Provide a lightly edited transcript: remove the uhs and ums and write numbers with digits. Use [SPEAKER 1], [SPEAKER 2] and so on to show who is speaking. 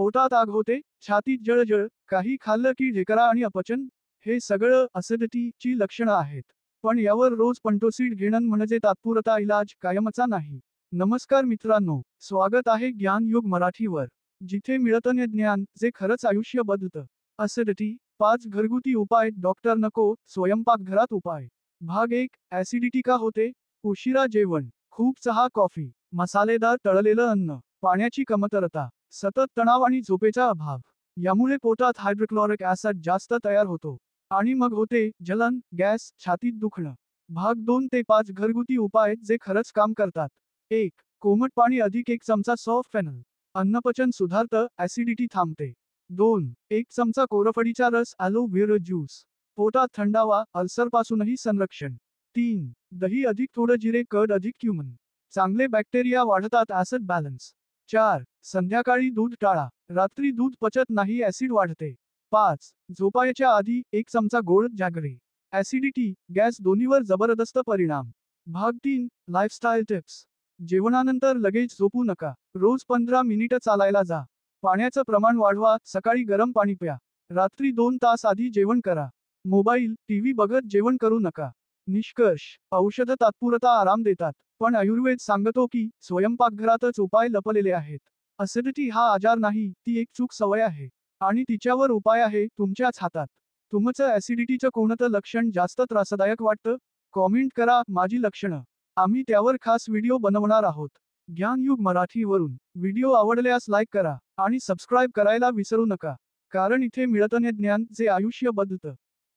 [SPEAKER 1] पोटात आग होते, छातीत जळजळ, काही खाल्लं की ढेकरा आणि अपचन, हे सगळं ॲसिडिटीची लक्षणं आहेत. पण यावर रोज पंटोसिड घेणं म्हणजे तात्पुरता इलाज, कायमचा नाही. नमस्कार मित्रांनो, स्वागत आहे ज्ञानयुग मराठीवर, जिथे मिळतं ज्ञान जे खरंच आयुष्य बदलतं. ॲसिडिटी 5 घरगुती उपाय, डॉक्टर नको, स्वयंपाकघरात उपाय. भाग 1. ॲसिडिटी का होते? उशिरा जेवण, खूप चहा कॉफी, मसालेदार तळलेलं अन्न, पाण्याची कमतरता, सतत तणाव आणि झोपेचा अभाव. यामुळे पोटात हायड्रोक्लोरिक ॲसिड जास्त तयार होतो. आणि मग होते जलन, गॅस, छातीत दुखणं. भाग 2 ते 5 घरगुती उपाय जे खरंच काम करतात. 1. कोमट पाणी अधिक 1 चमचा सॉफ्ट फेनल. अन्नपचन सुधारतं, ॲसिडिटी थांबते. 2. 1 चमचा कोरफडीचा रस, ॲलो व्हेरा ज्यूस. पोटात थंडावा, अल्सरपासूनही संरक्षण. 3. दही अधिक थोडं जिरे, कर्ड अधिक क्युमन. चांगले बॅक्टेरिया वाढतात, ॲसिड बॅलन्स. 4. संध्याकाळी दूध टाळा. रात्री दूध पचत नाही, ॲसिड वाढते. 5. झोपायच्या आधी 1 चमचा गोड जॅगरी. ॲसिडिटी, गॅस दोन्हीवर जबरदस्त परिणाम. भाग 3. Lifestyle tips. जेवणानंतर लगेच झोपू नका. रोज 15 मिनिटं चालायला जा. पाण्याचं प्रमाण वाढवा, सकाळी गरम पाणी प्या. रात्री 2 तास आधी जेवण करा. मोबाईल, टीव्ही बघत जेवण करू नका. निष्कर्ष, औषधं तात्पुरता आराम देतात, पण आयुर्वेद सांगतो की स्वयंपाकघरातच उपाय लपलेले आहेत. ॲसिडिटी हा आजार नाही, ती एक चूक सवय आहे. आणि तिच्यावर उपाय आहे तुमच्याच हातात. तुमचं ॲसिडिटीचं कोणतं लक्षण जास्त त्रासदायक वाटतं? कॉमेंट करा, माझी लक्षणं. आम्ही त्यावर खास व्हिडिओ बनवणार आहोत. ज्ञानयुग मराठीवरून व्हिडिओ आवडल्यास लाईक करा आणि सबस्क्राईब करायला विसरू नका. कारण इथे मिळतं ज्ञान जे आयुष्य बदलतं.